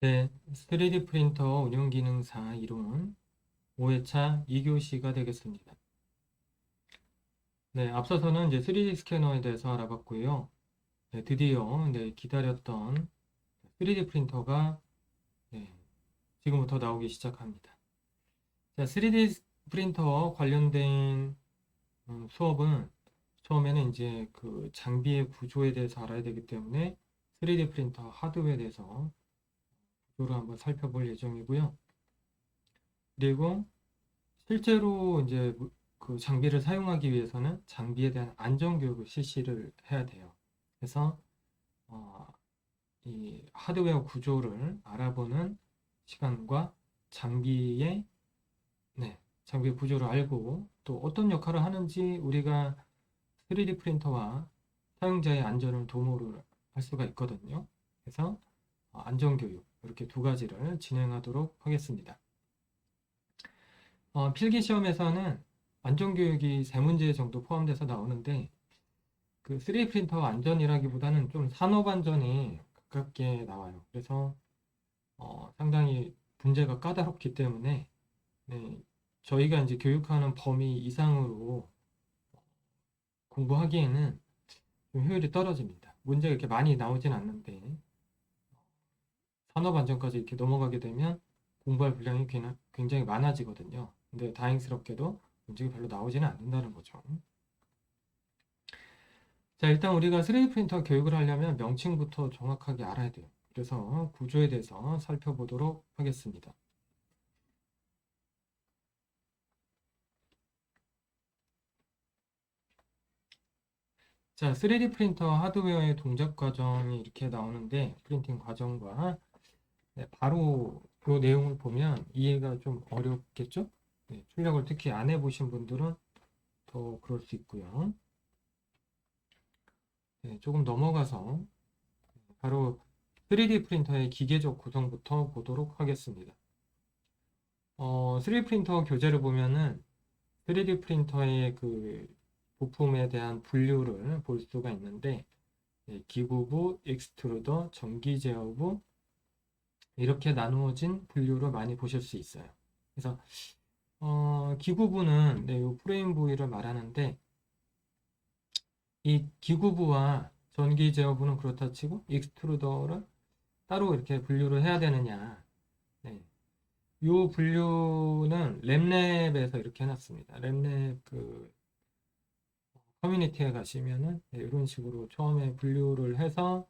네, 3D 프린터 운영 기능사 이론 5회차 2교시가 되겠습니다. 네, 앞서서는 이제 3D 스캐너에 대해서 알아봤고요. 네, 드디어 기다렸던 3D 프린터가 네, 지금부터 나오기 시작합니다. 자, 3D 프린터 관련된 수업은 처음에는 이제 그 장비의 구조에 대해서 알아야 되기 때문에 3D 프린터 하드웨어에 대해서 구조를 한번 살펴볼 예정이고요. 그리고 실제로 이제 그 장비를 사용하기 위해서는 장비에 대한 안전 교육을 실시를 해야 돼요. 그래서 어, 이 하드웨어 구조를 알아보는 시간과 장비의 장비 구조를 알고 또 어떤 역할을 하는지 우리가 3D 프린터와 사용자의 안전을 도모를 할 수가 있거든요. 그래서 안전 교육 이렇게 두 가지를 진행하도록 하겠습니다. 필기 시험에서는 안전교육이 세 문제 정도 포함돼서 나오는데 그 3D 프린터 안전이라기보다는 좀 산업 안전에 가깝게 나와요. 그래서 상당히 문제가 까다롭기 때문에 네, 저희가 이제 교육하는 범위 이상으로 공부하기에는 좀 효율이 떨어집니다. 문제가 이렇게 많이 나오진 않는데 산업 안전까지 이렇게 넘어가게 되면 공부할 분량이 굉장히 많아지거든요. 근데 다행스럽게도 문제가 별로 나오지는 않는다는 거죠. 자, 일단 우리가 3D 프린터 교육을 하려면 명칭부터 정확하게 알아야 돼요. 그래서 구조에 대해서 살펴보도록 하겠습니다. 자, 3D 프린터 하드웨어의 동작 과정이 이렇게 나오는데 프린팅 과정과 바로 그 내용을 보면 이해가 좀 어렵겠죠? 네, 출력을 특히 안 해보신 분들은 더 그럴 수 있고요. 네, 조금 넘어가서 바로 3D 프린터의 기계적 구성부터 보도록 하겠습니다. 3D 프린터 교재를 보면은 3D 프린터의 그 부품에 대한 분류를 볼 수가 있는데 기구부, 익스트루더, 전기 제어부 이렇게 나누어진 분류를 많이 보실 수 있어요. 그래서 기구부는 이 프레임 부위를 말하는데 이 기구부와 전기 제어부는 그렇다 치고 익스트루더를 따로 이렇게 분류를 해야 되느냐? 네. 이 분류는 랩랩에서 이렇게 해놨습니다. 랩랩 그 커뮤니티에 가시면은 이런 식으로 처음에 분류를 해서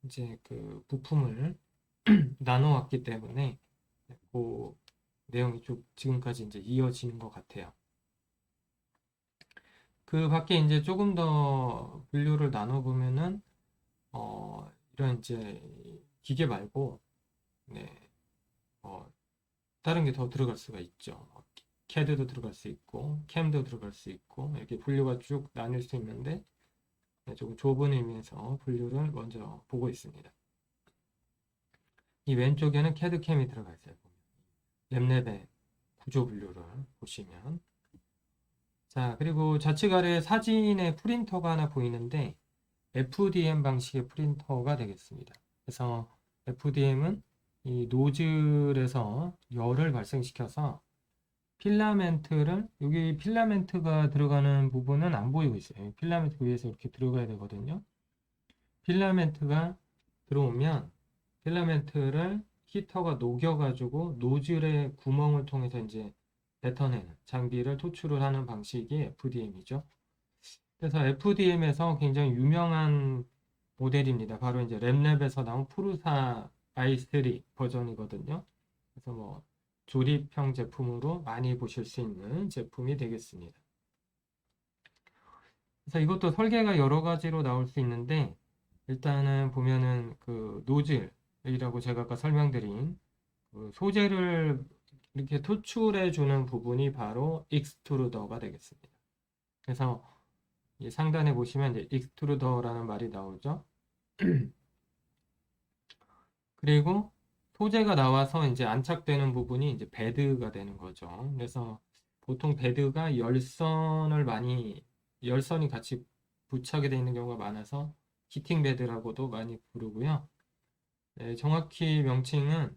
이제 그 부품을 나눠 왔기 때문에 그 내용이 쭉 지금까지 이제 이어지는 것 같아요. 그 밖에 이제 조금 더 분류를 나눠 보면은 이런 이제 기계 말고 네, 어, 다른 게 더 들어갈 수가 있죠. CAD도 들어갈 수 있고 캠도 들어갈 수 있고 이렇게 분류가 쭉 나뉠 수 있는데 조금 좁은 의미에서 분류를 먼저 보고 있습니다. 이 왼쪽에는 CAD 캠이 들어가 있어요. 랩랩의 구조 분류를 보시면 자 그리고 좌측 아래 사진의 프린터가 하나 보이는데 FDM 방식의 프린터가 되겠습니다. 그래서 FDM은 이 노즐에서 열을 발생시켜서 필라멘트를 여기 필라멘트가 들어가는 부분은 안 보이고 있어요. 필라멘트 위에서 이렇게 들어가야 되거든요. 필라멘트가 들어오면 필라멘트를 히터가 녹여가지고 노즐의 구멍을 통해서 이제 뱉어내는 장비를 토출을 하는 방식이 FDM이죠. 그래서 FDM에서 굉장히 유명한 모델입니다. 바로 이제 랩랩에서 나온 푸르사 i3 버전이거든요. 그래서 뭐 조립형 제품으로 많이 보실 수 있는 제품이 되겠습니다. 그래서 이것도 설계가 여러 가지로 나올 수 있는데 일단은 보면은 그 노즐이라고 제가 아까 설명드린 그 소재를 이렇게 토출해 주는 부분이 바로 익스트루더가 되겠습니다. 그래서 이 상단에 보시면 이제 익스트루더라는 말이 나오죠. 그리고 소재가 나와서 이제 안착되는 부분이 이제 베드가 되는 거죠. 그래서 보통 베드가 열선이 같이 부착이 되어 있는 경우가 많아서 히팅 베드라고도 많이 부르고요. 네, 정확히 명칭은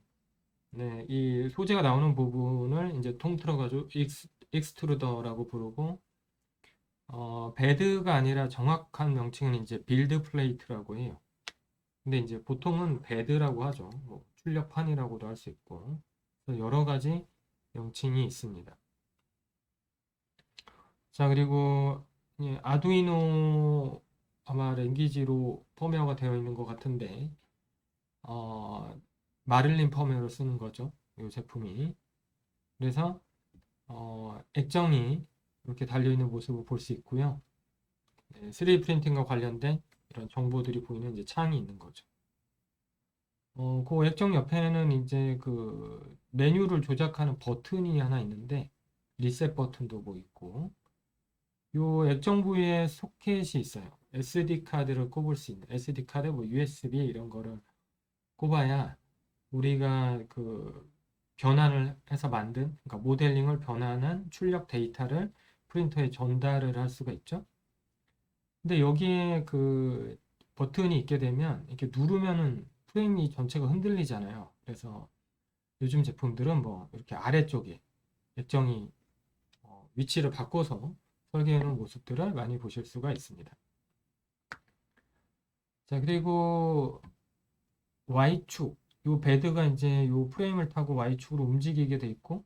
네, 이 소재가 나오는 부분을 이제 통틀어가지고 익스트루더라고 부르고 베드가 아니라 정확한 명칭은 이제 빌드 플레이트라고 해요. 근데 이제 보통은 베드라고 하죠. 뭐 출력판이라고도 할 수 있고 여러 가지 명칭이 있습니다. 자, 그리고 아두이노 아마 랭귀지로 펌웨어가 되어 있는 것 같은데 마릴린 펌웨어를 쓰는 거죠. 이 제품이. 그래서 액정이 이렇게 달려있는 모습을 볼 수 있고요. 네, 3D 프린팅과 관련된 이런 정보들이 보이는 이제 창이 있는 거죠. 그 액정 옆에는 이제 그 메뉴를 조작하는 버튼이 하나 있는데 리셋 버튼도 뭐 있고 요 액정 부위에 소켓이 있어요. SD 카드를 꼽을 수 있는 SD 카드, 뭐 USB 이런 거를 꼽아야 우리가 그 변환을 해서 만든, 그러니까 모델링을 변환한 출력 데이터를 프린터에 전달을 할 수가 있죠. 근데 여기에 그 버튼이 있게 되면 이렇게 누르면은 프레임이 전체가 흔들리잖아요. 그래서 요즘 제품들은 뭐 이렇게 아래쪽에 액정이 위치를 바꿔서 설계해 놓은 모습들을 많이 보실 수가 있습니다. 자, 그리고 Y축, 요 베드가 이제 요 프레임을 타고 Y축으로 움직이게 돼 있고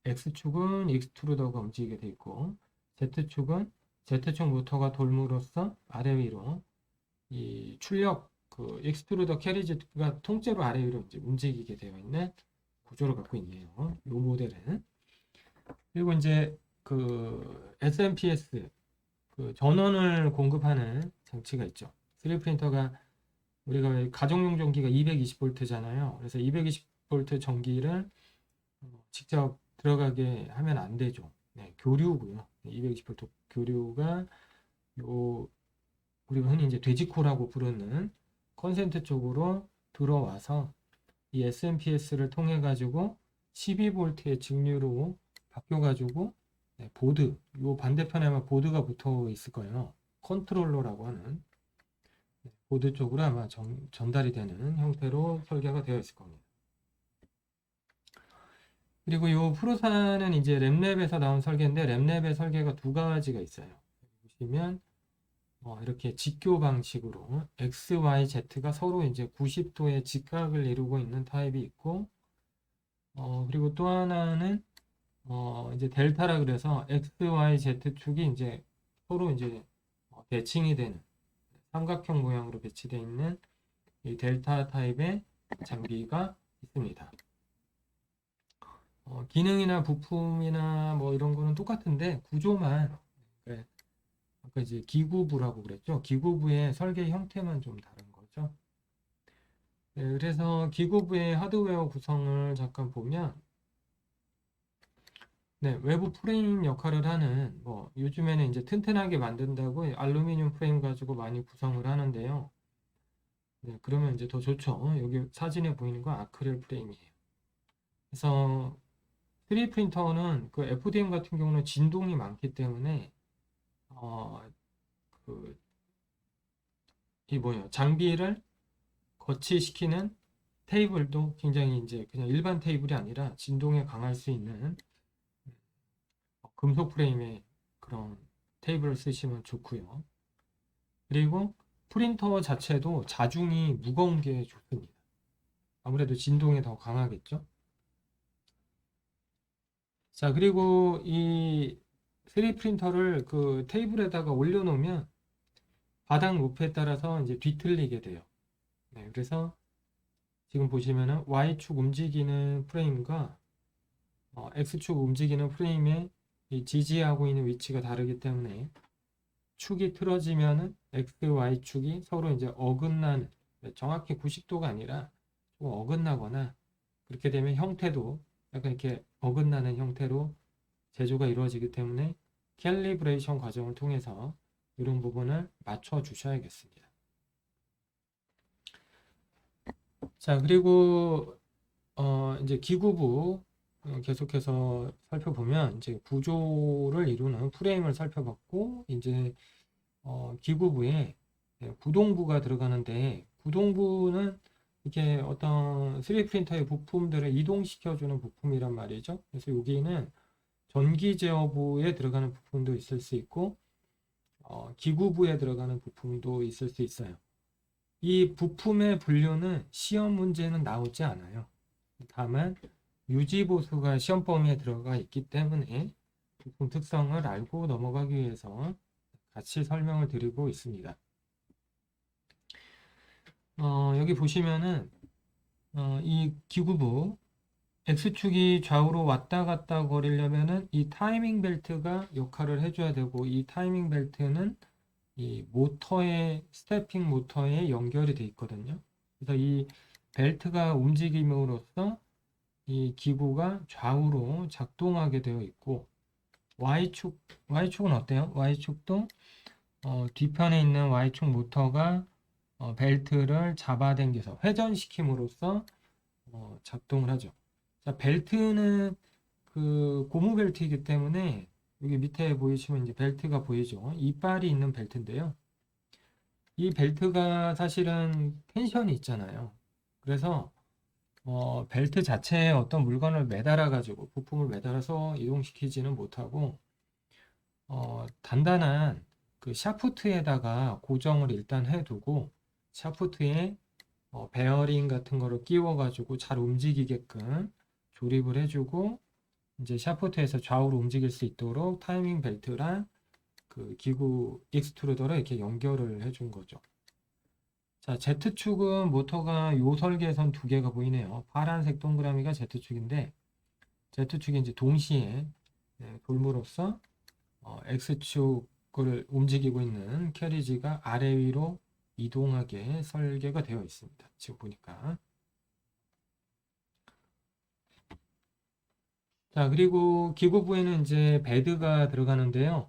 X축은 익스트루더가 움직이게 돼 있고 Z축은 Z축 모터가 돌므로써 아래 위로 이 출력 그 익스트루더 캐리지가 통째로 아래 위로 이제 움직이게 되어 있는 구조를 갖고 있네요. 요 모델은. 그리고 이제 그 SMPS 그 전원을 공급하는 장치가 있죠. 3D 프린터가 우리가 가정용 전기가 220V잖아요. 그래서 220V 전기를 직접 들어가게 하면 안 되죠. 네, 교류고요. 220V 교류가 요 우리가 흔히 이제 돼지코라고 부르는 컨센트 쪽으로 들어와서 이 SMPS를 통해 가지고 12V의 직류로 바뀌어 가지고 보드, 요 반대편에 아마 보드가 붙어 있을 거예요. 컨트롤러라고 하는 보드 쪽으로 아마 전달이 되는 형태로 설계가 되어 있을 겁니다. 그리고 이 프로사는 이제 램랩에서 나온 설계인데 램랩의 설계가 두 가지가 있어요. 보시면 이렇게 직교 방식으로 X, Y, Z가 서로 이제 90도의 직각을 이루고 있는 타입이 있고 그리고 또 하나는 이제 델타라 그래서 X, Y, Z축이 이제 서로 이제 대칭이 되는 삼각형 모양으로 배치되어 있는 이 델타 타입의 장비가 있습니다. 기능이나 부품이나 뭐 이런 거는 똑같은데 구조만 아까 이제 기구부라고 그랬죠. 기구부의 설계 형태만 좀 다른 거죠. 네, 그래서 기구부의 하드웨어 구성을 잠깐 보면 네, 외부 프레임 역할을 하는 뭐 요즘에는 이제 튼튼하게 만든다고 알루미늄 프레임 가지고 많이 구성을 하는데요. 네, 그러면 이제 더 좋죠. 여기 사진에 보이는 건 아크릴 프레임이에요. 그래서 3D 프린터는 그 FDM 같은 경우는 진동이 많기 때문에 어, 그, 이 뭐예요? 장비를 거치시키는 테이블도 굉장히 이제 그냥 일반 테이블이 아니라 진동에 강할 수 있는 금속 프레임의 그런 테이블을 쓰시면 좋고요. 그리고 프린터 자체도 자중이 무거운 게 좋습니다. 아무래도 진동에 더 강하겠죠. 자, 그리고 이 3D 프린터를 그 테이블에다가 올려놓으면 바닥 높이에 따라서 이제 뒤틀리게 돼요. 네, 그래서 지금 보시면은 Y축 움직이는 프레임과 X축 움직이는 프레임의 이 지지하고 있는 위치가 다르기 때문에 축이 틀어지면은 X, Y축이 서로 이제 어긋나는 정확히 90도가 아니라 좀 어긋나거나 그렇게 되면 형태도 약간 이렇게 어긋나는 형태로 제조가 이루어지기 때문에 캘리브레이션 과정을 통해서 이런 부분을 맞춰 주셔야겠습니다. 자, 그리고 이제 기구부 계속해서 살펴보면 이제 구조를 이루는 프레임을 살펴봤고 이제 기구부에 구동부가 들어가는데 구동부는 이게 어떤 3D 프린터의 부품들을 이동시켜주는 부품이란 말이죠. 그래서 여기는 전기 제어부에 들어가는 부품도 있을 수 있고, 기구부에 들어가는 부품도 있을 수 있어요. 이 부품의 분류는 시험 문제는 나오지 않아요. 다만 유지보수가 시험 범위에 들어가 있기 때문에 부품 특성을 알고 넘어가기 위해서 같이 설명을 드리고 있습니다. 여기 보시면은 이 기구부 X축이 좌우로 왔다 갔다 거리려면은 이 타이밍 벨트가 역할을 해줘야 되고, 이 타이밍 벨트는 이 모터의 스태핑 모터에 연결이 돼 있거든요. 그래서 이 벨트가 움직임으로써 이 기구가 좌우로 작동하게 되어 있고, Y축은 어때요? Y축도 뒤편에 있는 Y축 모터가 벨트를 잡아당겨서 회전시킴으로써 작동을 하죠. 자, 벨트는 그 고무 벨트이기 때문에 여기 밑에 보이시면 이제 벨트가 보이죠. 이빨이 있는 벨트인데요. 이 벨트가 사실은 텐션이 있잖아요. 그래서 벨트 자체에 어떤 물건을 매달아 가지고 부품을 매달아서 이동시키지는 못하고 단단한 그 샤프트에다가 고정을 일단 해두고 샤프트에 베어링 같은 거를 끼워 가지고 잘 움직이게끔 조립을 해주고, 이제 샤프트에서 좌우로 움직일 수 있도록 타이밍 벨트랑 그 기구 익스트루더를 이렇게 연결을 해준 거죠. 자, Z축은 모터가 요 설계에선 두 개가 보이네요. 파란색 동그라미가 Z축인데, Z축이 이제 동시에 돌므로써 X축을 움직이고 있는 캐리지가 아래 위로 이동하게 설계가 되어 있습니다. 지금 보니까. 자, 그리고 기구부에는 이제 베드가 들어가는데요.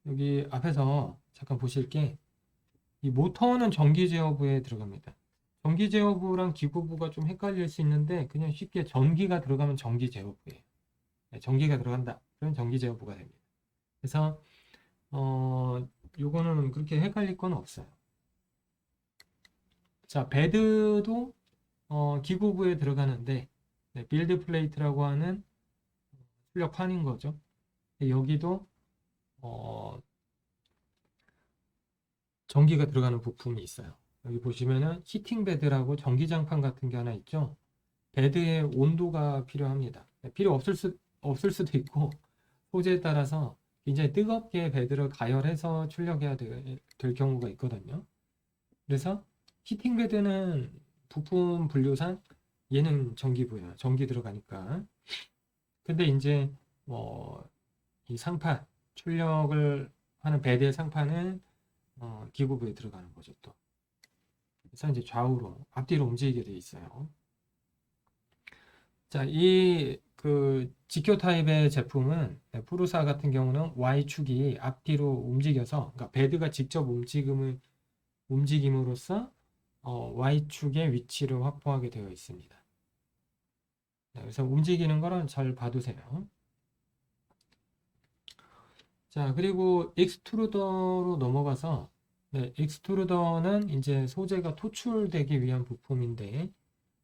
여기 앞에서 잠깐 보실게. 이 모터는 전기 제어부에 들어갑니다. 전기 제어부랑 기구부가 좀 헷갈릴 수 있는데, 그냥 쉽게 전기가 들어가면 전기 제어부예요. 네, 전기가 들어간다. 그럼 전기 제어부가 됩니다. 그래서 요거는 그렇게 헷갈릴 건 없어요. 자, 베드도 기구부에 들어가는데, 네, 빌드 플레이트라고 하는 출력판인 거죠. 여기도 어, 전기가 들어가는 부품이 있어요. 여기 보시면은 히팅 베드라고 전기장판 같은 게 하나 있죠. 베드의 온도가 필요합니다. 필요 없을 수도 있고, 소재에 따라서 굉장히 뜨겁게 베드를 가열해서 출력해야 될 경우가 있거든요. 그래서 히팅 베드는 부품 분류상 얘는 전기부예요. 전기 들어가니까. 근데 이제 이 상판, 출력을 하는 베드의 상판은 기구부에 들어가는 거죠, 또. 그래서 이제 좌우로, 앞뒤로 움직이게 돼 있어요. 자, 이 그 지표 타입의 제품은 푸르사 같은 경우는 Y축이 앞뒤로 움직여서, 그러니까 베드가 직접 움직임으로써 Y축의 위치를 확보하게 되어 있습니다. 네, 그래서 움직이는 거는 잘 봐두세요. 자, 그리고 익스트루더로 넘어가서, 네, 익스트루더는 이제 소재가 토출되기 위한 부품인데,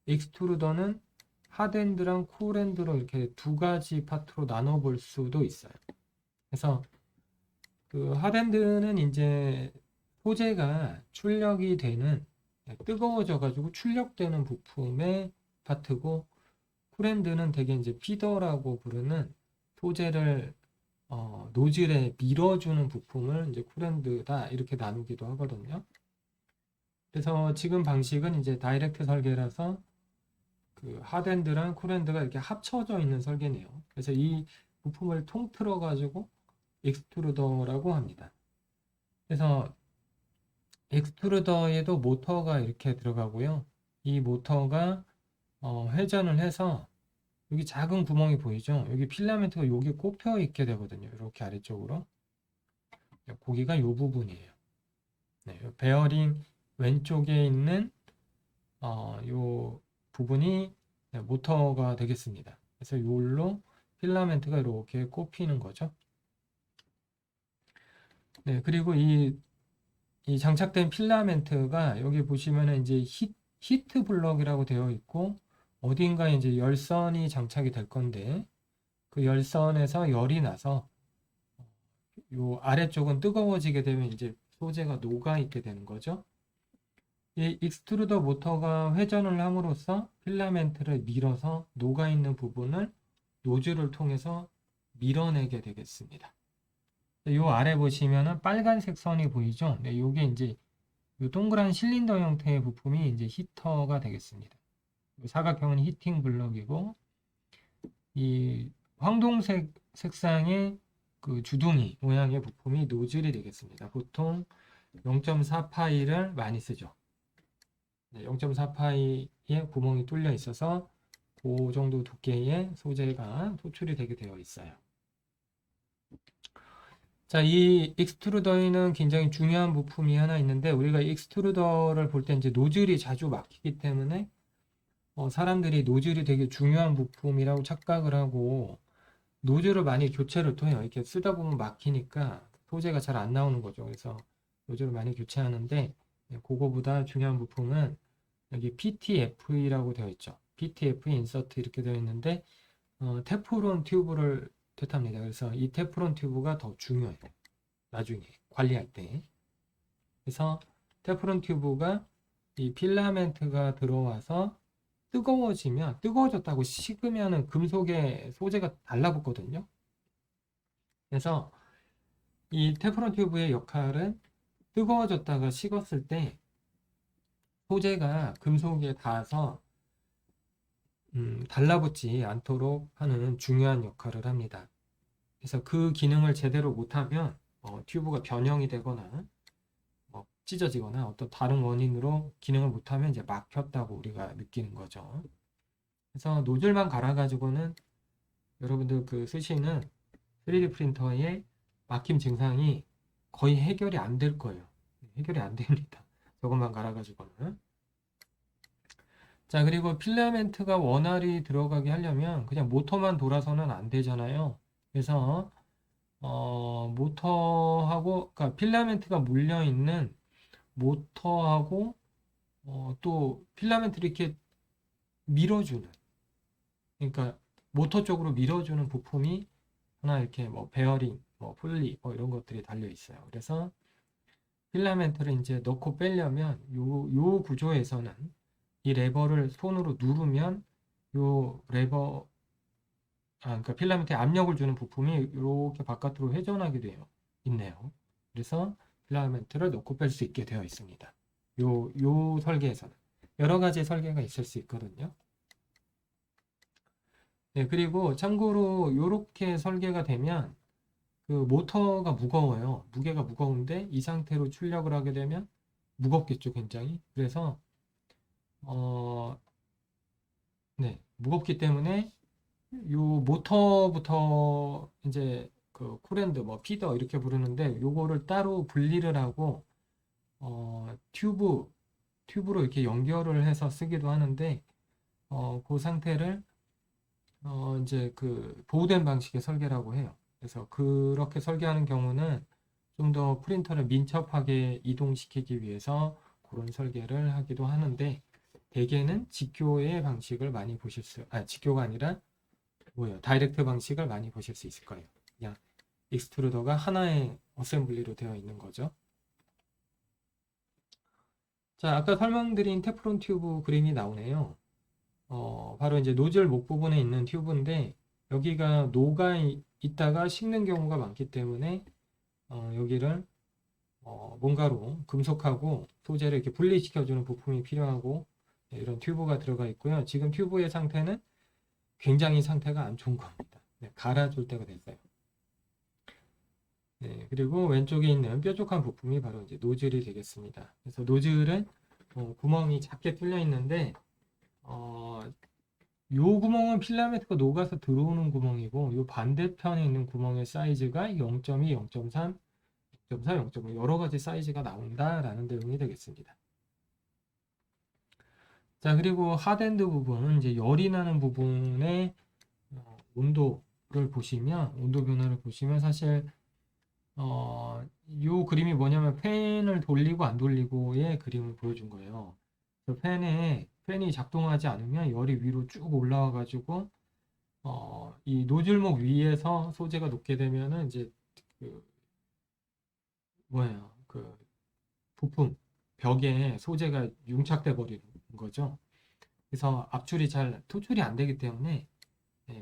익스트루더는 핫엔드랑 쿨엔드로 이렇게 두 가지 파트로 나눠 볼 수도 있어요. 그래서 그 핫엔드는 이제 소재가 출력이 되는, 뜨거워져 가지고 출력되는 부품의 파트고, 쿨엔드는 되게 이제 피더라고 부르는 소재를 노즐에 밀어주는 부품을 이제 쿨엔드다 이렇게 나누기도 하거든요. 그래서 지금 방식은 이제 다이렉트 설계라서 그 핫엔드랑 쿨엔드가 이렇게 합쳐져 있는 설계네요. 그래서 이 부품을 통틀어 가지고 익스트루더라고 합니다. 그래서 익스트루더에도 모터가 이렇게 들어가고요. 이 모터가 회전을 해서 여기 작은 구멍이 보이죠? 여기 필라멘트가 여기 꼽혀 있게 되거든요. 이렇게 아래쪽으로. 고기가 이 부분이에요. 네, 베어링 왼쪽에 있는 요 부분이 모터가 되겠습니다. 그래서 요로 필라멘트가 이렇게 꼽히는 거죠. 네, 그리고 이 장착된 필라멘트가 여기 보시면은 이제 히트 블럭이라고 되어 있고 어딘가에 이제 열선이 장착이 될 건데 그 열선에서 열이 나서 요 아래쪽은 뜨거워지게 되면 이제 소재가 녹아 있게 되는 거죠. 이 익스트루더 모터가 회전을 함으로써 필라멘트를 밀어서 녹아 있는 부분을 노즐을 통해서 밀어내게 되겠습니다. 이 아래 보시면은 빨간색 선이 보이죠? 네, 요게 이제 요 동그란 실린더 형태의 부품이 이제 히터가 되겠습니다. 사각형은 히팅 블럭이고 이 황동색 색상의 그 주둥이 모양의 부품이 노즐이 되겠습니다. 보통 0.4파이를 많이 쓰죠. 0.4파이에 구멍이 뚫려 있어서 그 정도 두께의 소재가 도출이 되게 되어 있어요. 자, 이 익스트루더에는 굉장히 중요한 부품이 하나 있는데 우리가 익스트루더를 볼 때 이제 노즐이 자주 막히기 때문에 사람들이 노즐이 되게 중요한 부품이라고 착각을 하고 노즐을 많이 교체를 또 해요. 이렇게 쓰다 보면 막히니까 소재가 잘 안 나오는 거죠. 그래서 노즐을 많이 교체하는데 그거보다 중요한 부품은 여기 PTFE라고 되어 있죠. PTFE 인서트 이렇게 되어 있는데 테프론 튜브를 뜻합니다. 그래서 이 테프론 튜브가 더 중요해요. 나중에 관리할 때. 그래서 테프론 튜브가 이 필라멘트가 들어와서 뜨거워졌다고 식으면은 금속의 소재가 달라붙거든요. 그래서 이 테프론 튜브의 역할은 뜨거워졌다가 식었을 때 소재가 금속에 닿아서 달라붙지 않도록 하는 중요한 역할을 합니다. 그래서 그 기능을 제대로 못하면 튜브가 변형이 되거나 찢어지거나 어떤 다른 원인으로 기능을 못하면 이제 막혔다고 우리가 느끼는 거죠. 그래서 노즐만 갈아가지고는 여러분들 그 쓰시는 3D 프린터의 막힘 증상이 거의 해결이 안 될 거예요. 해결이 안 됩니다. 저것만 갈아가지고는. 자, 그리고 필라멘트가 원활히 들어가게 하려면 그냥 모터만 돌아서는 안 되잖아요. 그래서 모터하고, 그러니까 필라멘트가 물려 있는 모터하고 또 필라멘트를 이렇게 밀어주는, 그러니까 모터 쪽으로 밀어주는 부품이 하나 이렇게 뭐 베어링, 뭐 풀리, 뭐 이런 것들이 달려 있어요. 그래서 필라멘트를 이제 넣고 빼려면 요 구조에서는 이 레버를 손으로 누르면 요 레버, 그러니까 필라멘트에 압력을 주는 부품이 이렇게 바깥으로 회전하게 되어 있네요. 그래서 필라멘트를 넣고 뺄 수 있게 되어 있습니다. 요 설계에서는 여러 가지 설계가 있을 수 있거든요. 네, 그리고 참고로 이렇게 설계가 되면 그 모터가 무거워요. 무게가 무거운데 이 상태로 출력을 하게 되면 무겁겠죠, 굉장히. 그래서 네, 무겁기 때문에 요 모터부터 이제 그 쿨핸드, 뭐 피더 이렇게 부르는데 요거를 따로 분리를 하고 튜브로 이렇게 연결을 해서 쓰기도 하는데 그 상태를 이제 그 보호된 방식의 설계라고 해요. 그래서 그렇게 설계하는 경우는 좀 더 프린터를 민첩하게 이동시키기 위해서 그런 설계를 하기도 하는데 대개는 직교의 방식을 많이 직교가 아니라 다이렉트 방식을 많이 보실 수 있을 거예요. 그냥 익스트루더가 하나의 어셈블리로 되어 있는 거죠. 자, 아까 설명드린 테프론 튜브 그림이 나오네요. 바로 이제 노즐 목 부분에 있는 튜브인데 여기가 녹아 있다가 식는 경우가 많기 때문에 여기를 뭔가로 금속하고 소재를 이렇게 분리시켜주는 부품이 필요하고 이런 튜브가 들어가 있고요. 지금 튜브의 상태는 굉장히 상태가 안 좋은 겁니다. 네, 갈아줄 때가 됐어요. 네, 그리고 왼쪽에 있는 뾰족한 부품이 바로 이제 노즐이 되겠습니다. 그래서 노즐은 구멍이 작게 뚫려 있는데 요 구멍은 필라멘트가 녹아서 들어오는 구멍이고 요 반대편에 있는 구멍의 사이즈가 0.2, 0.3, 0.4, 0.5 여러 가지 사이즈가 나온다라는 내용이 되겠습니다. 자, 그리고 하드엔드 부분, 이제 열이 나는 부분의 온도를 보시면, 온도 변화를 보시면 사실 요 그림이 뭐냐면 팬을 돌리고 안 돌리고의 그림을 보여준 거예요. 그 팬이 작동하지 않으면 열이 위로 쭉 올라와 가지고 이 노즐목 위에서 소재가 녹게 되면은 이제 그 뭐예요? 그 부품 벽에 소재가 융착돼 버리는 거죠. 그래서 압출이 잘 토출이 안 되기 때문에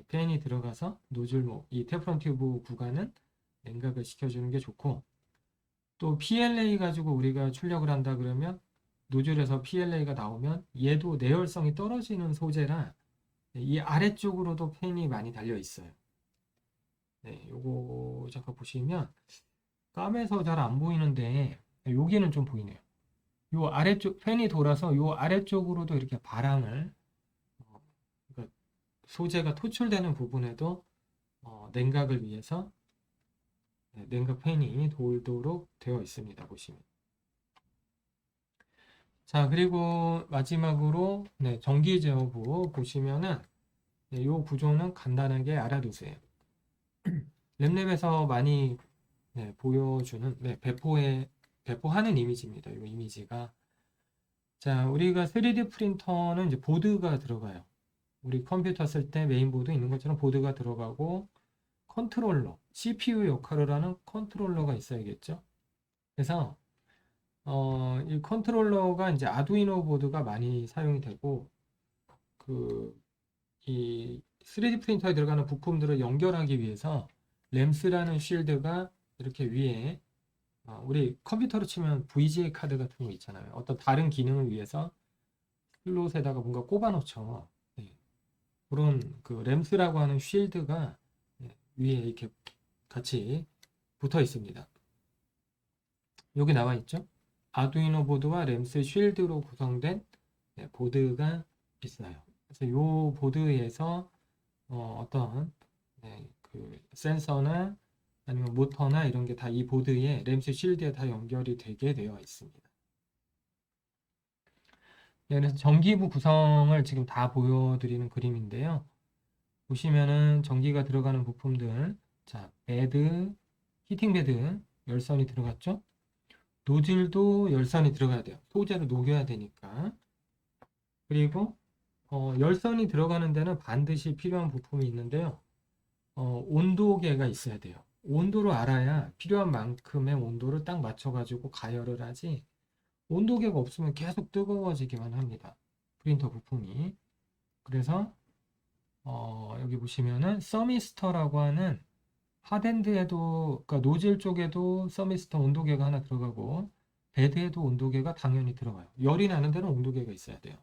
팬이 들어가서 노즐목 이 테프론 튜브 구간은 냉각을 시켜주는 게 좋고, 또 PLA 가지고 우리가 출력을 한다 그러면 노즐에서 PLA가 나오면 얘도 내열성이 떨어지는 소재라 이 아래쪽으로도 팬이 많이 달려 있어요. 네, 요거 잠깐 보시면 까매서 잘 안 보이는데 여기는 좀 보이네요. 요 아래쪽 팬이 돌아서 요 아래쪽으로도 이렇게 바람을 그러니까 소재가 토출되는 부분에도 냉각을 위해서 냉각 팬이 돌도록 되어 있습니다. 보시면. 자, 그리고 마지막으로 전기 제어부 보시면은 요 구조는 간단하게 알아두세요. 램랩에서 많이 보여주는 배포하는 이미지입니다. 이 이미지가. 자, 우리가 3D 프린터는 이제 보드가 들어가요. 우리 컴퓨터 쓸 때 메인보드 있는 것처럼 보드가 들어가고 컨트롤러, CPU 역할을 하는 컨트롤러가 있어야겠죠. 그래서 이 컨트롤러가 이제 아두이노 보드가 많이 사용이 되고 이 3D 프린터에 들어가는 부품들을 연결하기 위해서 램스라는 쉴드가 이렇게 위에 우리 컴퓨터로 치면 VGA 카드 같은 거 있잖아요. 어떤 다른 기능을 위해서 슬롯에다가 뭔가 꼽아 놓죠. 그런 그 램스라고 하는 쉴드가 위에 이렇게 같이 붙어 있습니다. 여기 나와 있죠? 아두이노 보드와 램스 쉴드로 구성된 보드가 있어요. 그래서 이 보드에서 어떤 그 센서나 아니면 모터나 이런 게 다 이 보드에 램스 쉴드에 다 연결이 되게 되어 있습니다. 그래서 전기부 구성을 지금 다 보여드리는 그림인데요. 보시면은 전기가 들어가는 부품들, 자, 베드, 히팅 베드 열선이 들어갔죠? 노즐도 열선이 들어가야 돼요. 소재로 녹여야 되니까. 그리고 열선이 들어가는 데는 반드시 필요한 부품이 있는데요. 온도계가 있어야 돼요. 온도를 알아야 필요한 만큼의 온도를 딱 맞춰가지고 가열을 하지, 온도계가 없으면 계속 뜨거워지기만 합니다. 프린터 부품이. 그래서 여기 보시면은 서미스터라고 하는 하드엔드에도, 그러니까 노즐 쪽에도 서미스터 온도계가 하나 들어가고 베드에도 온도계가 당연히 들어가요. 열이 나는 데는 온도계가 있어야 돼요.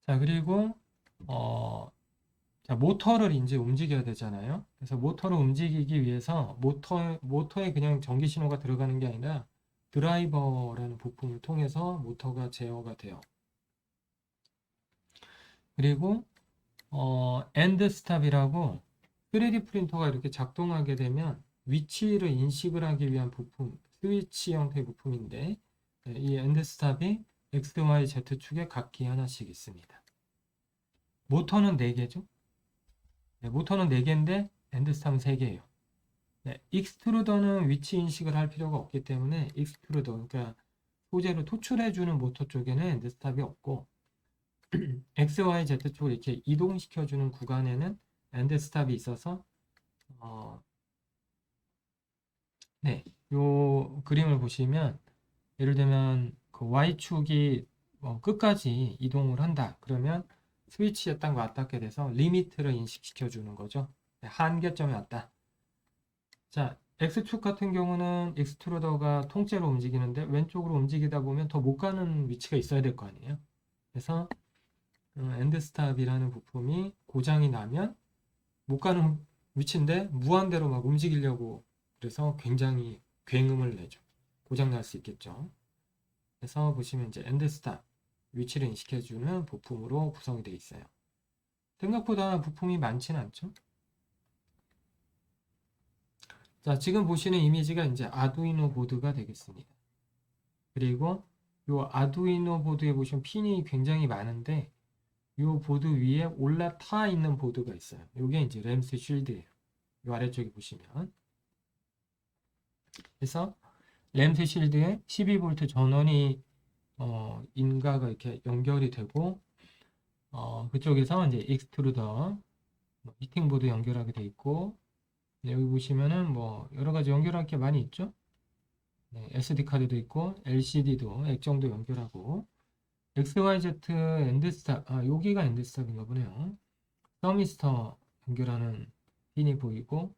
자, 그리고 자, 모터를 이제 움직여야 되잖아요. 그래서 모터를 움직이기 위해서 모터에 그냥 전기 신호가 들어가는 게 아니라 드라이버라는 부품을 통해서 모터가 제어가 돼요. 그리고 엔드 스탑이라고 3D 프린터가 이렇게 작동하게 되면 위치를 인식을 하기 위한 부품, 스위치 형태의 부품인데 이 엔드 스탑이 X, Y, Z축에 각기 하나씩 있습니다. 모터는 4개죠. 모터는 4개인데 엔드 스탑은 3개예요. 익스트루더는 위치 인식을 할 필요가 없기 때문에 익스트루더, 그러니까 소재로 토출해주는 모터 쪽에는 엔드 스탑이 없고 X, Y, Z 쪽을 이렇게 이동시켜주는 구간에는 엔드 스탑이 있어서 요 그림을 보시면 예를 들면 그 Y축이 끝까지 이동을 한다. 그러면 스위치에 딱 맞닿게 돼서 리미트를 인식시켜 주는 거죠. 한계점에 왔다. 자, X축 같은 경우는 익스트루더가 통째로 움직이는데 왼쪽으로 움직이다 보면 더 못 가는 위치가 있어야 될 거 아니에요. 그래서 엔드스탑이라는 부품이 고장이 나면 못 가는 위치인데 무한대로 막 움직이려고 그래서 굉장히 굉음을 내죠. 고장 날 수 있겠죠. 그래서 보시면 이제 엔드스탑 위치를 인식해주는 부품으로 구성이 되어 있어요. 생각보다 부품이 많지는 않죠. 자, 지금 보시는 이미지가 이제 아두이노 보드가 되겠습니다. 그리고 이 아두이노 보드에 보시면 핀이 굉장히 많은데 이 보드 위에 올라타 있는 보드가 있어요. 이게 이제 램스 쉴드예요. 이 아래쪽에 보시면. 그래서 램스 쉴드에 12V 전원이 인가가 이렇게 연결이 되고, 그쪽에서 이제 익스트루더, 히팅보드 연결하게 돼 있고, 네, 여기 보시면은 뭐 여러 가지 연결할 게 많이 있죠. 네, SD 카드도 있고, LCD도 액정도 연결하고, XYZ 엔드스탑, 여기가 엔드스탑인가 보네요. 서미스터 연결하는 핀이 보이고,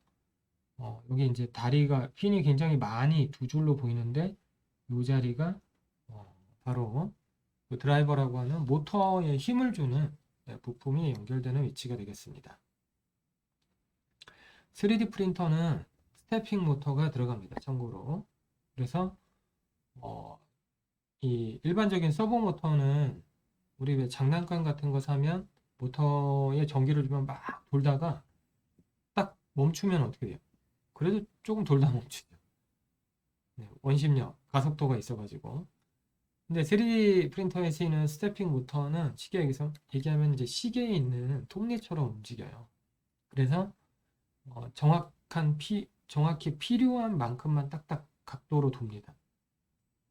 여기 이제 다리가 핀이 굉장히 많이 두 줄로 보이는데, 이 자리가 바로 그 드라이버라고 하는 모터에 힘을 주는 부품이 연결되는 위치가 되겠습니다. 3D 프린터는 스태핑 모터가 들어갑니다. 참고로. 그래서 이 일반적인 서버 모터는 우리 왜 장난감 같은 거 사면 모터에 전기를 주면 막 돌다가 딱 멈추면 어떻게 돼요? 그래도 조금 돌다 멈추죠. 네, 원심력, 가속도가 있어가지고. 근데 3D 프린터에 쓰이는 스태핑 모터는 쉽게 얘기하면 이제 시계에 있는 톱니처럼 움직여요. 그래서 정확히 필요한 만큼만 딱딱 각도로 돕니다.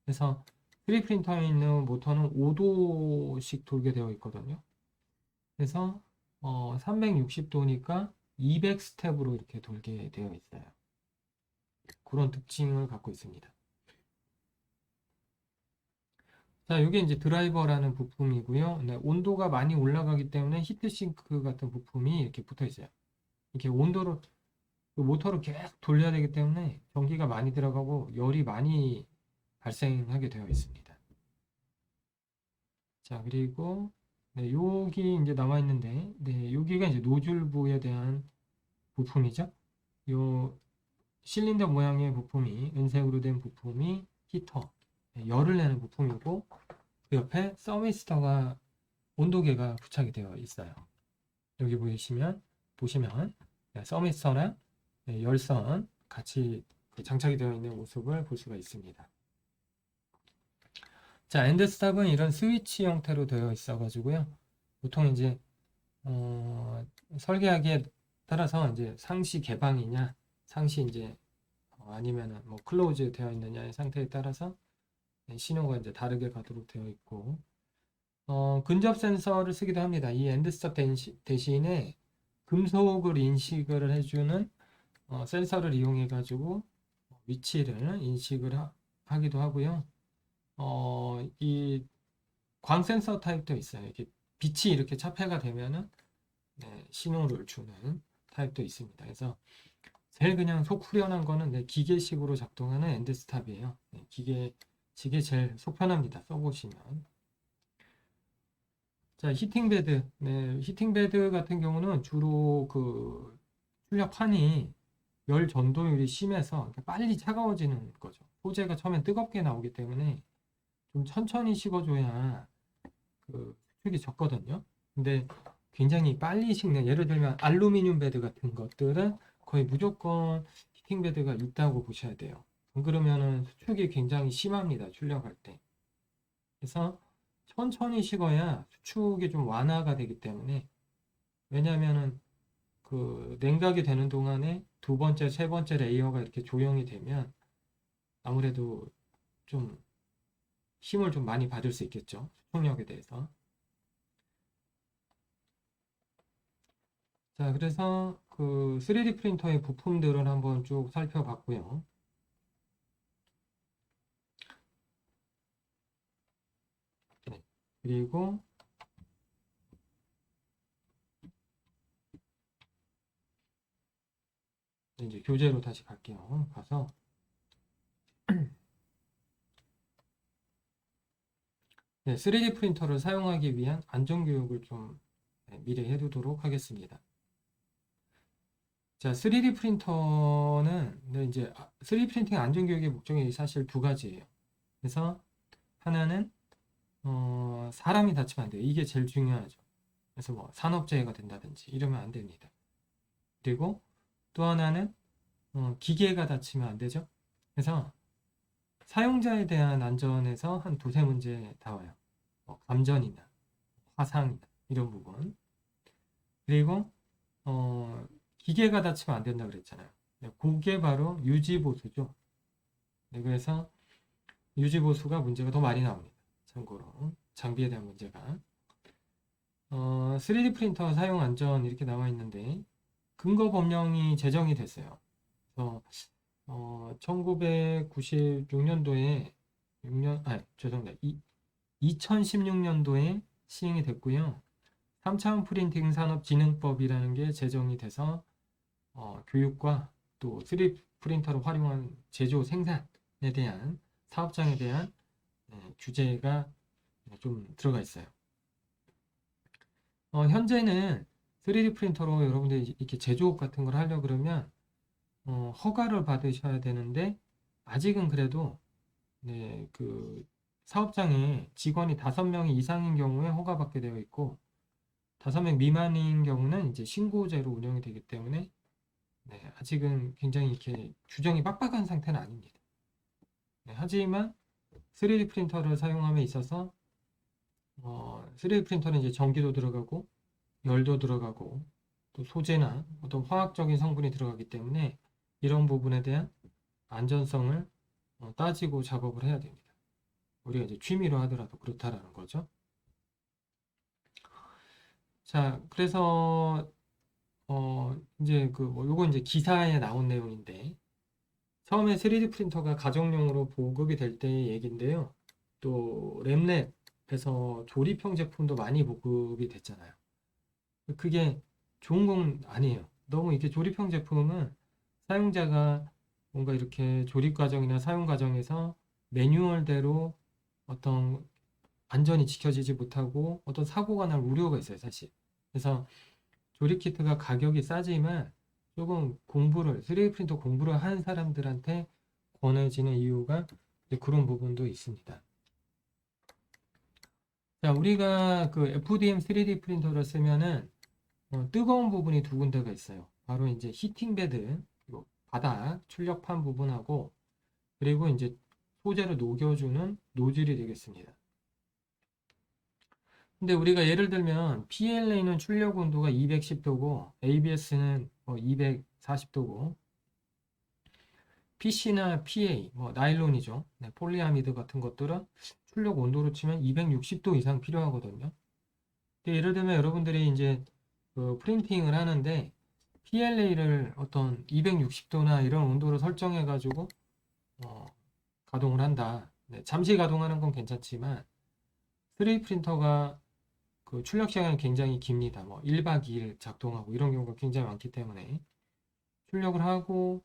그래서 3D 프린터에 있는 모터는 5도씩 돌게 되어 있거든요. 그래서 360도니까 200스텝으로 이렇게 돌게 되어 있어요. 그런 특징을 갖고 있습니다. 자, 이게 이제 드라이버라는 부품이고요. 네, 온도가 많이 올라가기 때문에 히트싱크 같은 부품이 이렇게 붙어 있어요. 이렇게 온도를 그 모터를 계속 돌려야 되기 때문에 전기가 많이 들어가고 열이 많이 발생하게 되어 있습니다. 자, 그리고 네, 여기 이제 나와 있는데, 네, 여기가 이제 노즐부에 대한 부품이죠. 요 실린더 모양의 부품이 은색으로 된 부품이 히터, 네, 열을 내는 부품이고, 그 옆에 서미스터가 온도계가 부착이 되어 있어요. 여기 보시면 네, 서미스터랑 네, 열선 같이 장착이 되어 있는 모습을 볼 수가 있습니다. 자, 엔드스탑은 이런 스위치 형태로 되어 있어 가지고요. 보통 이제 설계하기에 따라서 이제 상시 개방이냐, 상시 이제 아니면은 뭐 클로즈 되어 있느냐의 상태에 따라서 신호가 이제 다르게 가도록 되어 있고, 근접 센서를 쓰기도 합니다. 이 엔드스탑 대신에 금속을 인식을 해주는 센서를 이용해 가지고 위치를 인식을 하기도 하고요. 이 광 센서 타입도 있어요. 이렇게 빛이 이렇게 차폐가 되면은 네, 신호를 주는 타입도 있습니다. 그래서 제일 그냥 속 후련한 거는 네, 기계식으로 작동하는 엔드스탑이에요. 네, 기계식이 제일 속 편합니다. 써보시면. 자, 히팅베드. 네, 히팅베드 같은 경우는 주로 그 출력판이 열 전도율이 심해서 빨리 차가워지는 거죠. 소재가 처음엔 뜨겁게 나오기 때문에 좀 천천히 식어줘야 그 수축이 적거든요. 근데 굉장히 빨리 식는, 예를 들면 알루미늄 베드 같은 것들은 거의 무조건 히팅 베드가 있다고 보셔야 돼요. 안 그러면은 수축이 굉장히 심합니다. 출력할 때. 그래서 천천히 식어야 수축이 좀 완화가 되기 때문에, 왜냐면은 그 냉각이 되는 동안에 두 번째, 세 번째 레이어가 이렇게 조형이 되면 아무래도 좀 힘을 좀 많이 받을 수 있겠죠. 수축력에 대해서. 자, 그래서 그 3D 프린터의 부품들을 한번 쭉 살펴봤고요. 네. 그리고 이제 교재로 다시 갈게요. 가서 네, 3D 프린터를 사용하기 위한 안전교육을 좀 미리 해두도록 하겠습니다. 자, 3D 프린터는 네, 이제 3D 프린팅 안전교육의 목적이 사실 두 가지예요. 그래서 하나는 사람이 다치면 안 돼요. 이게 제일 중요하죠. 그래서 뭐 산업재해가 된다든지 이러면 안 됩니다. 그리고 또 하나는 기계가 다치면 안 되죠. 그래서 사용자에 대한 안전에서 한 두세 문제 나와요. 감전이나 화상이나 이런 부분. 그리고 기계가 다치면 안 된다 그랬잖아요. 네, 그게 바로 유지보수죠. 네, 그래서 유지보수가 문제가 더 많이 나옵니다. 참고로 장비에 대한 문제가 3D 프린터 사용 안전 이렇게 나와 있는데 근거 법령이 제정이 됐어요. 그래서 1996년도에 2016년도에 시행이 됐고요. 3차원 프린팅 산업진흥법이라는 게 제정이 돼서 교육과 또 3D 프린터를 활용한 제조 생산에 대한 사업장에 대한 규제가 좀 들어가 있어요. 현재는 3D 프린터로 여러분들이 이렇게 제조업 같은 걸 하려 그러면 허가를 받으셔야 되는데 아직은 그래도 그 사업장에 직원이 5명 이상인 경우에 허가받게 되어 있고 5명 미만인 경우는 이제 신고제로 운영이 되기 때문에 아직은 굉장히 이렇게 규정이 빡빡한 상태는 아닙니다. 하지만 3D 프린터를 사용함에 있어서 3D 프린터는 이제 전기도 들어가고 열도 들어가고 또 소재나 어떤 화학적인 성분이 들어가기 때문에 이런 부분에 대한 안전성을 따지고 작업을 해야 됩니다. 우리가 이제 취미로 하더라도 그렇다라는 거죠. 자, 그래서 이제 요거 이제 기사에 나온 내용인데 처음에 3D 프린터가 가정용으로 보급이 될 때의 얘기인데요. 또 램랩에서 조립형 제품도 많이 보급이 됐잖아요. 그게 좋은 건 아니에요. 너무 이렇게 조립형 제품은 사용자가 뭔가 이렇게 조립 과정이나 사용 과정에서 매뉴얼대로 어떤 안전이 지켜지지 못하고 어떤 사고가 날 우려가 있어요, 사실. 그래서 조립 키트가 가격이 싸지만 조금 3D 프린터 공부를 한 사람들한테 권해지는 이유가 그런 부분도 있습니다. 자, 우리가 그 FDM 3D 프린터를 쓰면은 뜨거운 부분이 두 군데가 있어요. 바로 이제 히팅 베드, 바닥 출력판 부분하고 그리고 이제 소재를 녹여주는 노즐이 되겠습니다. 근데 우리가 예를 들면 PLA는 출력 온도가 210도고 ABS는 240도고 PC나 PA, 나일론이죠. 폴리아미드 같은 것들은 출력 온도로 치면 260도 이상 필요하거든요. 근데 예를 들면 여러분들이 이제 프린팅을 하는데 PLA를 어떤 260도나 이런 온도로 설정해 가지고 가동을 한다. 잠시 가동하는 건 괜찮지만 3D 프린터가 그 출력 시간이 굉장히 깁니다. 1박 2일 작동하고 이런 경우가 굉장히 많기 때문에 출력을 하고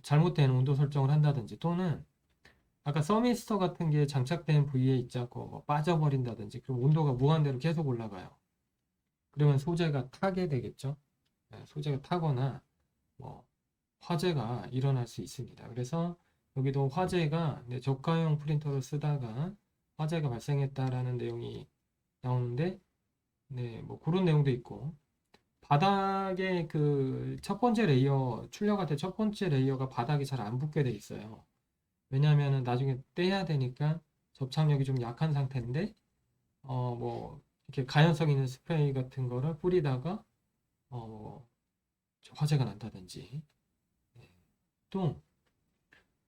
잘못된 온도 설정을 한다든지 또는 아까 서미스터 같은 게 장착된 부위에 있자고 빠져버린다든지 그럼 온도가 무한대로 계속 올라가요. 그러면 소재가 타게 되겠죠. 소재가 타거나 화재가 일어날 수 있습니다. 그래서 여기도 화재가 저가형 프린터를 쓰다가 화재가 발생했다라는 내용이 나오는데 그런 내용도 있고 바닥에 그 첫 번째 레이어 출력할 때 첫 번째 레이어가 바닥에 잘 안 붙게 돼 있어요. 왜냐하면 나중에 떼야 되니까 접착력이 좀 약한 상태인데 이렇게 가연성 있는 스프레이 같은 거를 뿌리다가 화재가 난다든지 또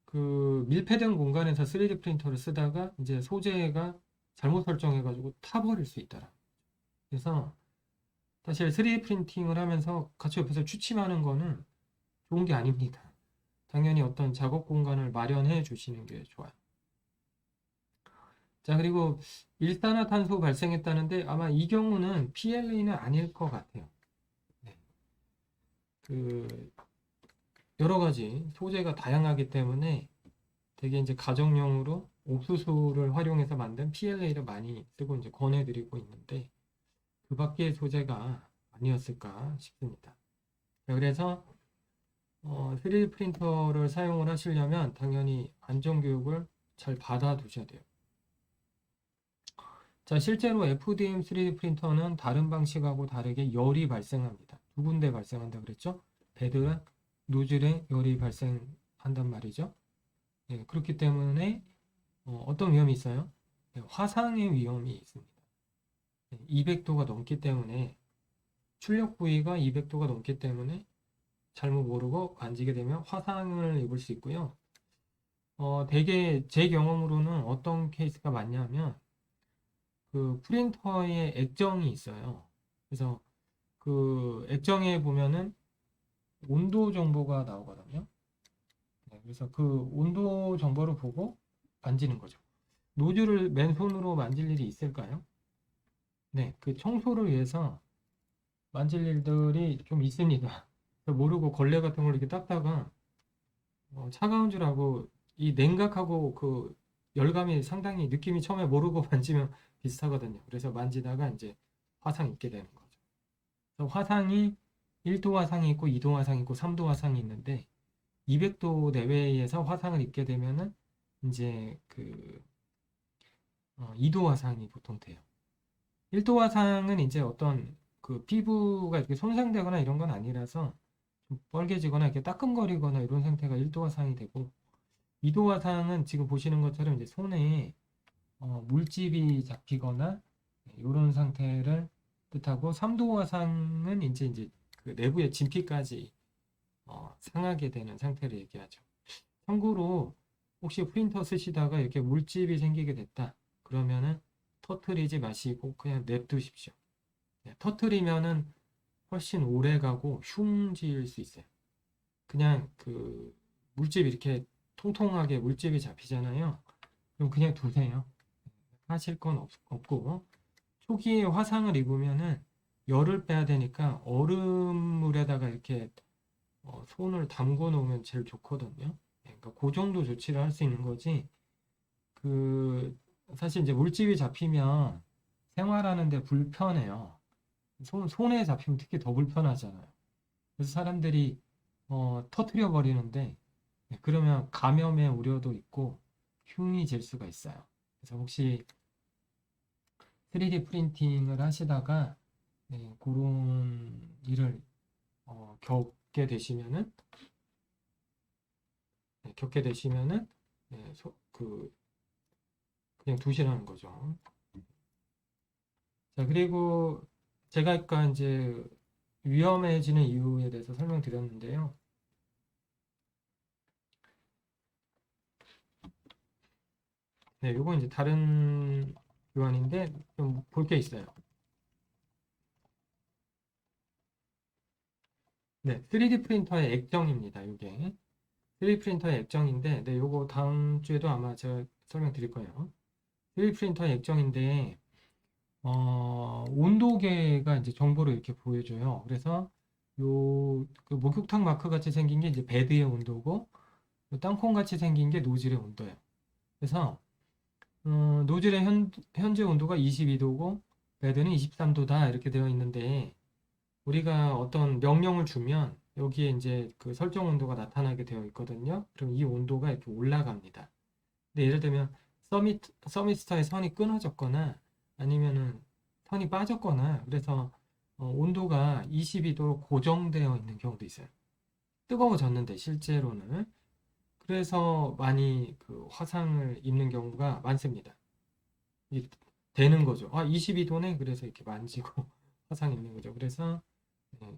그 밀폐된 공간에서 3D 프린터를 쓰다가 이제 소재가 잘못 설정해가지고 타버릴 수 있더라. 그래서 사실 3D 프린팅을 하면서 같이 옆에서 취침하는 거는 좋은 게 아닙니다. 당연히 어떤 작업 공간을 마련해 주시는 게 좋아요. 자, 그리고 일산화탄소 발생했다는데 아마 이 경우는 PLA는 아닐 것 같아요. 그 여러 가지 소재가 다양하기 때문에 되게 이제 가정용으로 옥수수를 활용해서 만든 PLA를 많이 쓰고 이제 권해드리고 있는데 그 밖의 소재가 아니었을까 싶습니다. 그래서 3D 프린터를 사용을 하시려면 당연히 안전교육을 잘 받아두셔야 돼요. 자, 실제로 FDM 3D 프린터는 다른 방식하고 다르게 열이 발생합니다. 두 군데 발생한다 그랬죠? 베드 노즐에 열이 발생한단 말이죠. 그렇기 때문에 어떤 위험이 있어요? 화상의 위험이 있습니다. 200도가 넘기 때문에 출력 부위가 200도가 넘기 때문에 잘못 모르고 만지게 되면 화상을 입을 수 있고요. 되게 제 경험으로는 어떤 케이스가 많냐면 그 프린터에 액정이 있어요. 그래서 그 액정에 보면은 온도 정보가 나오거든요. 네, 그래서 그 온도 정보를 보고 만지는 거죠. 노즐을 맨손으로 만질 일이 있을까요? 네, 그 청소를 위해서 만질 일들이 좀 있습니다. 모르고 걸레 같은 걸 이렇게 닦다가 차가운 줄 알고 이 냉각하고 그 열감이 상당히 느낌이 처음에 모르고 만지면 비슷하거든요. 그래서 만지다가 이제 화상 입게 되는 거죠. 그래서 화상이 1도 화상이 있고 2도 화상이 있고 3도 화상이 있는데 200도 내외에서 화상을 입게 되면은 이제 그 2도 화상이 보통 돼요. 1도 화상은 이제 어떤 그 피부가 이렇게 손상되거나 이런 건 아니라서 좀 뻘개지거나 이렇게 따끔거리거나 이런 상태가 1도 화상이 되고 2도 화상은 지금 보시는 것처럼 이제 손에 물집이 잡히거나 이런 상태를 뜻하고 3도 화상은 이제 그 내부의 진피까지 상하게 되는 상태를 얘기하죠. 참고로 혹시 프린터 쓰시다가 이렇게 물집이 생기게 됐다. 그러면은 터트리지 마시고 그냥 냅두십시오. 터트리면은 훨씬 오래 가고 흉질 수 있어요. 그냥 그 물집 이렇게 통통하게 물집이 잡히잖아요. 그럼 그냥 두세요. 하실 건 없고 초기에 화상을 입으면은 열을 빼야 되니까 얼음물에다가 이렇게 손을 담궈 놓으면 제일 좋거든요. 그러니까 그 정도 조치를 할 수 있는 거지. 그 사실 이제 물집이 잡히면 생활하는데 불편해요. 손에 잡히면 특히 더 불편하잖아요. 그래서 사람들이 터트려 버리는데 그러면 감염의 우려도 있고 흉이 질 수가 있어요. 그래서 혹시 3D 프린팅을 하시다가 그런 일을 겪게 되시면은 그냥 두시라는 거죠. 자, 그리고 제가 아까 이제 위험해지는 이유에 대해서 설명드렸는데요. 네, 이건 이제 다른 교환인데 좀 볼 게 있어요. 네, 3D 프린터의 액정입니다. 이게 3D 프린터의 액정인데, 네, 요거 다음 주에도 아마 제가 설명드릴 거예요. 3D 프린터의 액정인데, 온도계가 이제 정보를 이렇게 보여줘요. 그래서 그 목욕탕 마크 같이 생긴 게 이제 베드의 온도고, 땅콩 같이 생긴 게 노즐의 온도예요. 그래서 노즐의 현재 온도가 22도고, 베드는 23도다 이렇게 되어 있는데, 우리가 어떤 명령을 주면 여기에 이제 그 설정 온도가 나타나게 되어 있거든요. 그럼 이 온도가 이렇게 올라갑니다. 근데 예를 들면 서미스터의 선이 끊어졌거나 아니면은 선이 빠졌거나 그래서 온도가 22도로 고정되어 있는 경우도 있어요. 뜨거워졌는데 실제로는 그래서 많이 그 화상을 입는 경우가 많습니다. 이 되는 거죠. 22도네. 그래서 이렇게 만지고 화상 입는 거죠. 그래서 네,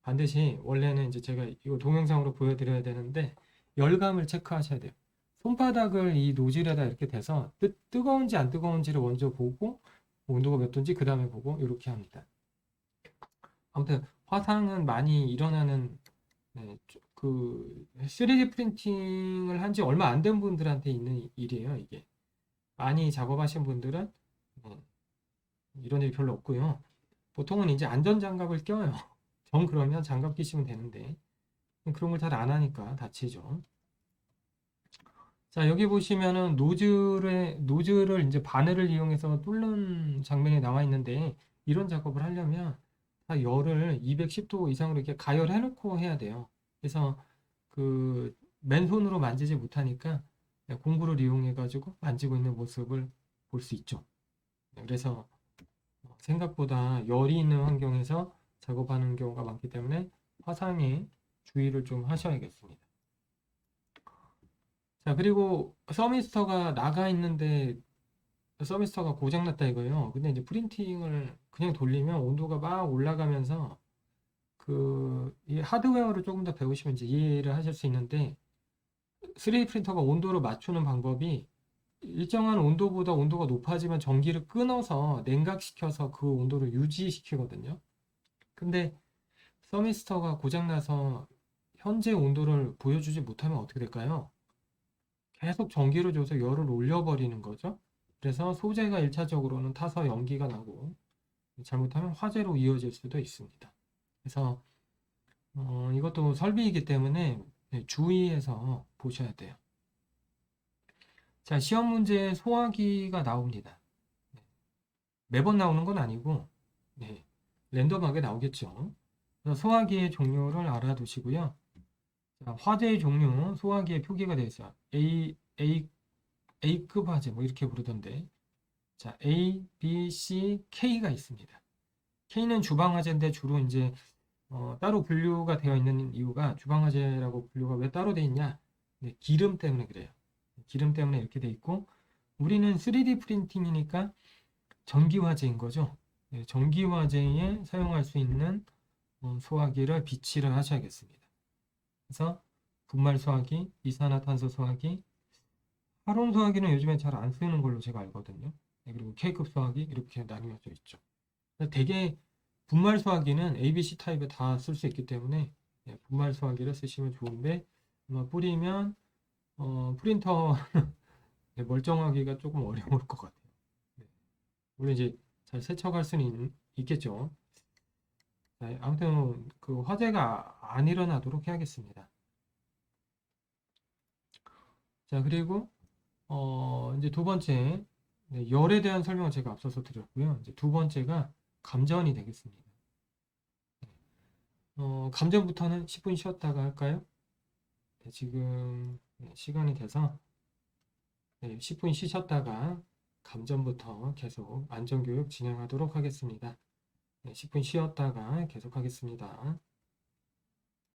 반드시 원래는 이제 제가 이거 동영상으로 보여드려야 되는데 열감을 체크하셔야 돼요. 손바닥을 이 노즐에다 이렇게 대서 뜨거운지 안 뜨거운지를 먼저 보고 온도가 몇 도인지 그 다음에 보고 이렇게 합니다. 아무튼 화상은 많이 일어나는 그 3D 프린팅을 한 지 얼마 안 된 분들한테 있는 일이에요, 이게. 많이 작업하신 분들은 네, 이런 일이 별로 없고요. 보통은 이제 안전장갑을 껴요. 정 그러면 장갑 끼시면 되는데 그런 걸 잘 안 하니까 다치죠. 자, 여기 보시면은 노즐을 이제 바늘을 이용해서 뚫는 장면이 나와 있는데 이런 작업을 하려면 다 열을 210도 이상으로 이렇게 가열해 놓고 해야 돼요. 그래서 그 맨손으로 만지지 못하니까 공구를 이용해 가지고 만지고 있는 모습을 볼 수 있죠. 그래서 생각보다 열이 있는 환경에서 작업하는 경우가 많기 때문에 화상에 주의를 좀 하셔야겠습니다. 자, 그리고 서미스터가 나가 있는데 서미스터가 고장났다 이거예요. 근데 이제 프린팅을 그냥 돌리면 온도가 막 올라가면서 이 하드웨어를 조금 더 배우시면 이제 이해를 하실 수 있는데 3D 프린터가 온도를 맞추는 방법이 일정한 온도보다 온도가 높아지면 전기를 끊어서 냉각시켜서 그 온도를 유지시키거든요. 근데 서미스터가 고장나서 현재 온도를 보여주지 못하면 어떻게 될까요? 계속 전기를 줘서 열을 올려버리는 거죠. 그래서 소재가 1차적으로는 타서 연기가 나고 잘못하면 화재로 이어질 수도 있습니다. 그래서 이것도 설비이기 때문에 주의해서 보셔야 돼요. 자, 시험 문제에 소화기가 나옵니다. 매번 나오는 건 아니고 네, 랜덤하게 나오겠죠. 그래서 소화기의 종류를 알아두시고요. 자, 화재의 종류, 소화기에 표기가 되어 있어요. A급 화재 뭐 이렇게 부르던데. 자, A, B, C, K가 있습니다. K는 주방 화재인데 주로 이제 따로 분류가 되어 있는 이유가 주방 화재라고 분류가 왜 따로 되어 있냐? 네, 기름 때문에 그래요. 기름 때문에 이렇게 돼 있고 우리는 3D 프린팅이니까 전기 화재인 거죠. 네, 전기 화재에 사용할 수 있는 소화기를 비치를 하셔야겠습니다. 그래서 분말 소화기, 이산화탄소 소화기, 하론 소화기는 요즘에 잘 안 쓰는 걸로 제가 알거든요. 네, 그리고 K급 소화기 이렇게 나뉘어져 있죠. 대개 분말 소화기는 ABC 타입에 다 쓸 수 있기 때문에 네, 분말 소화기를 쓰시면 좋은데 아마 뿌리면 프린터 네, 멀쩡하기가 조금 어려울 것 같아요. 네. 물론 이제 잘 세척할 수는 있겠죠. 네, 아무튼 그 화재가 안 일어나도록 해야겠습니다. 자, 그리고 이제 두 번째 네, 열에 대한 설명을 제가 앞서서 드렸고요. 이제 두 번째가 감전이 되겠습니다. 감전부터는 10분 쉬었다가 할까요? 네, 지금 시간이 돼서 10분 쉬셨다가 감전부터 계속 안전교육 진행하도록 하겠습니다. 10분 쉬었다가 계속하겠습니다.